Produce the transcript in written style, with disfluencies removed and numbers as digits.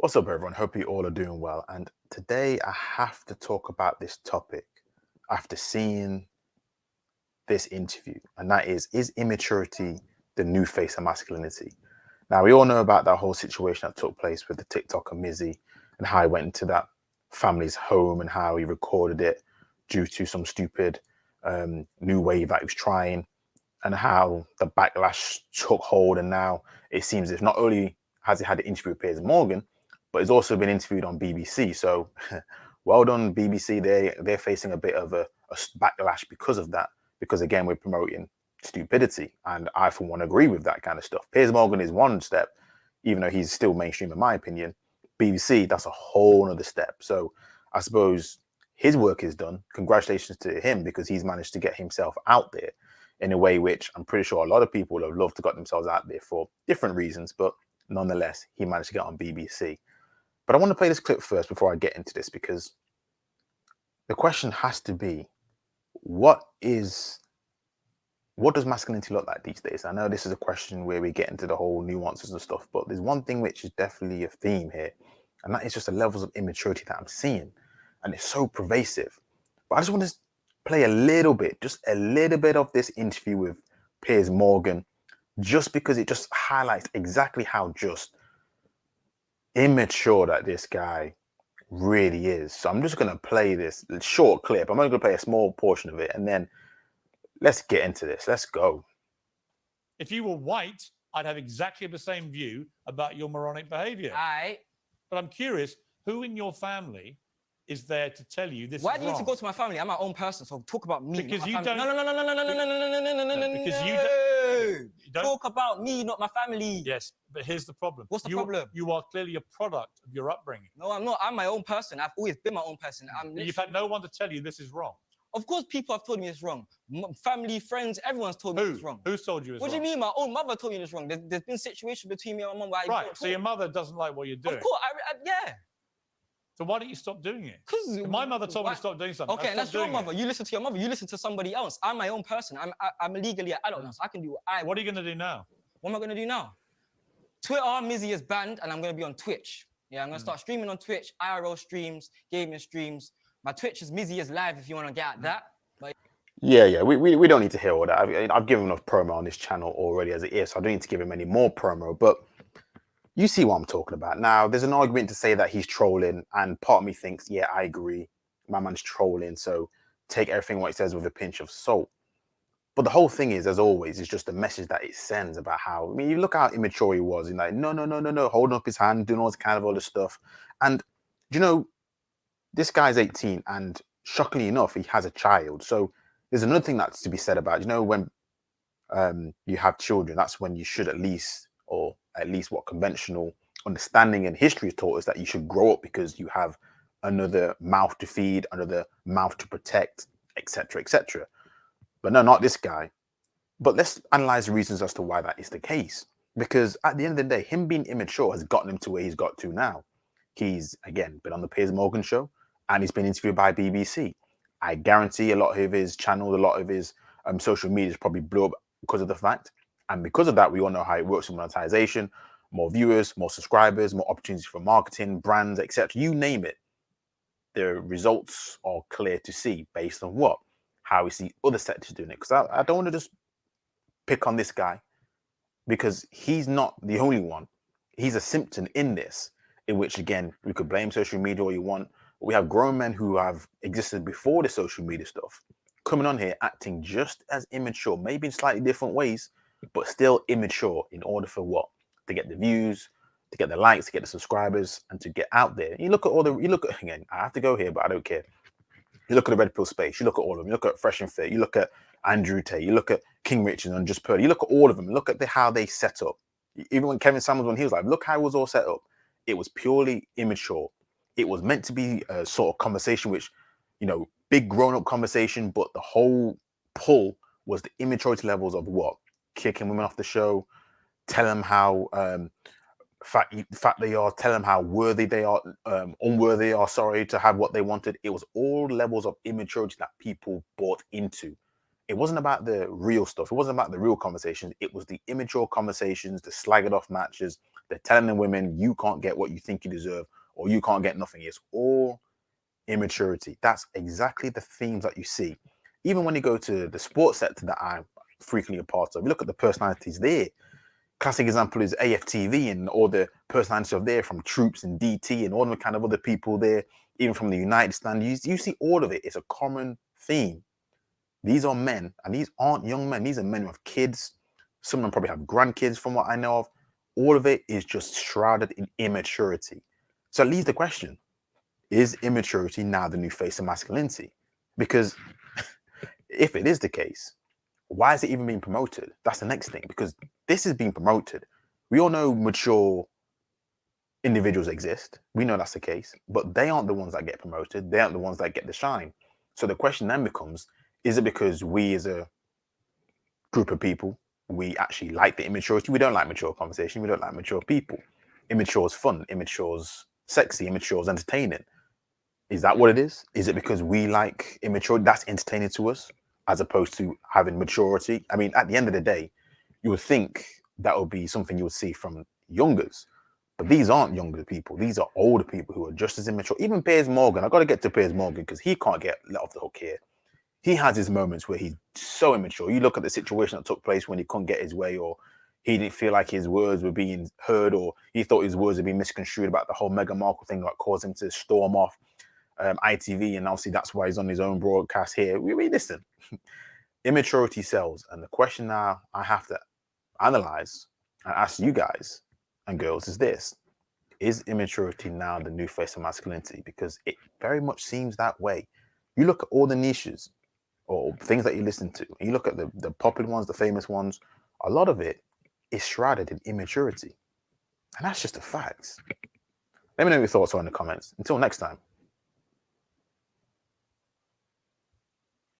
What's up, everyone? Hope you all are doing well. And today I have to talk about this topic after seeing this interview, and that is immaturity the new face of masculinity? Now, we all know about that whole situation that took place with the TikToker Mizzy and how he went into that family's home and how he recorded it due to some stupid new wave that he was trying, and how the backlash took hold. And now it seems if not only has he had the interview with Piers Morgan, but he's also been interviewed on BBC. So well done, BBC. They're facing a bit of a backlash because of that. Because again, we're promoting stupidity, and I for one agree with that kind of stuff. Piers Morgan is one step, even though he's still mainstream in my opinion. BBC, that's a whole other step. So I suppose his work is done. Congratulations to him, because he's managed to get himself out there in a way which I'm pretty sure a lot of people would have loved to got themselves out there for different reasons, but nonetheless, he managed to get on BBC. But I want to play this clip first before I get into this, because the question has to be, what does masculinity look like these days? I know this is a question where we get into the whole nuances and stuff, but there's one thing which is definitely a theme here, and that is just the levels of immaturity that I'm seeing, and it's so pervasive. But I just want to play just a little bit of this interview with Piers Morgan, just because it just highlights exactly how just immature that this guy really is. So I'm just going to play this short clip. I'm only going to play a small portion of it, and then let's get into this. Let's go. If you were white, I'd have exactly the same view about your moronic behavior. But I'm curious, who in your family is there to tell you this? Why do you need to go to my family? I'm my own person, so talk about me. Because not you my family. don't. No. Because you don't talk about me, not my family. Yes, but here's the problem. What's the problem? You are clearly a product of your upbringing. No, I'm not. I'm my own person. I've always been my own person. You've had no one to tell you this is wrong. Of course, people have told me it's wrong. Family, friends, everyone's told me it's wrong. Who's told you it's wrong? What do you mean? My own mother told me it's wrong. There's been situations between me and my mum where I right. So your mother doesn't like what you're doing. Of course, yeah. So why don't you stop doing it? Because my mother told me to stop doing something. Okay, and that's your mother. You listen to your mother. You listen to somebody else. I'm my own person. I'm legally an adult now, so I can do what I want. What are you going to do now? What am I going to do now? Twitter, Mizzy is banned, and I'm going to be on Twitch. Yeah, I'm going to start streaming on Twitch, IRL streams, gaming streams. My Twitch is Mizzy is live if you want to get at that. But Yeah, we don't need to hear all that. I've given enough promo on this channel already as it is, so I don't need to give him any more promo. But you see what I'm talking about. Now, there's an argument to say that he's trolling, and part of me thinks, yeah, I agree. My man's trolling, so take everything what he says with a pinch of salt. But the whole thing is, as always, is just the message that it sends about how, I mean, you look how immature he was. He's like, no, holding up his hand, doing all this kind of other stuff. And, you know, this guy's 18, and shockingly enough, he has a child. So there's another thing that's to be said about, you know, when you have children, that's when you should at least what conventional understanding and history has taught us, that you should grow up because you have another mouth to feed, another mouth to protect, etc., etc. But no, not this guy. But let's analyze the reasons as to why that is the case. Because at the end of the day, him being immature has gotten him to where he's got to now. He's, again, been on the Piers Morgan show, and he's been interviewed by BBC. I guarantee a lot of his channels, a lot of his social media is probably blew up because of the fact. And because of that, we all know how it works with monetization, more viewers, more subscribers, more opportunities for marketing, brands, etc. You name it. The results are clear to see based on what? How we see other sectors doing it. Because I don't want to just pick on this guy, because he's not the only one. He's a symptom in this, in which, again, we could blame social media all you want. But we have grown men who have existed before the social media stuff coming on here acting just as immature, maybe in slightly different ways, but still immature, in order for what? To get the views, to get the likes, to get the subscribers, and to get out there. You look at again, I have to go here, but I don't care. You look at the Red Pill space, you look at all of them, you look at Fresh and Fit, you look at Andrew Tate, you look at King Richard and Just Purdy, you look at all of them, look at how they set up. Even when Kevin Samuels, when he was like, look how it was all set up. It was purely immature. It was meant to be a sort of conversation which, you know, big grown-up conversation, but the whole pull was the immaturity levels of what? Kicking women off the show, telling them how fat they are, telling them how worthy they are, unworthy they are, sorry, to have what they wanted. It was all levels of immaturity that people bought into. It wasn't about the real stuff. It wasn't about the real conversations. It was the immature conversations, the slagged off matches, They're telling the women, you can't get what you think you deserve, or you can't get nothing. It's all immaturity. That's exactly the themes that you see. Even when you go to the sports sector that I'm frequently a part of, you look at the personalities there. Classic example is AFTV and all the personalities of there, from Troops and DT and all the kind of other people there, even from the United Stand. You see all of it. It's a common theme. These are men, and these aren't young men. These are men with kids. Some of them probably have grandkids, from what I know of. All of it is just shrouded in immaturity. So it leaves the question, is immaturity now the new face of masculinity? Because if it is the case, why is it even being promoted? That's the next thing, because this is being promoted. We all know mature individuals exist. We know that's the case, but they aren't the ones that get promoted. They aren't the ones that get the shine. So the question then becomes, is it because we as a group of people, we actually like the immaturity? We don't like mature conversation. We don't like mature people. Immature is fun. Immature is sexy. Immature is entertaining. Is that what it is? Is it because we like immature? That's entertaining to us, as opposed to having maturity. I mean, at the end of the day, you would think that would be something you would see from youngers. But these aren't younger people. These are older people who are just as immature. Even Piers Morgan, I've got to get to Piers Morgan because he can't get let off the hook here. He has his moments where he's so immature. You look at the situation that took place when he couldn't get his way, or he didn't feel like his words were being heard, or he thought his words were being misconstrued about the whole Meghan Markle thing that caused him to storm off ITV. And obviously that's why he's on his own broadcast here. We listen. Immaturity sells. And the question now I have to analyze and ask you guys and girls is this: is immaturity now the new face of masculinity? Because it very much seems that way. You look at all the niches or things that you listen to, and you look at the popular ones, the famous ones, a lot of it is shrouded in immaturity. And that's just a fact. Let me know your thoughts are in the comments. Until next time.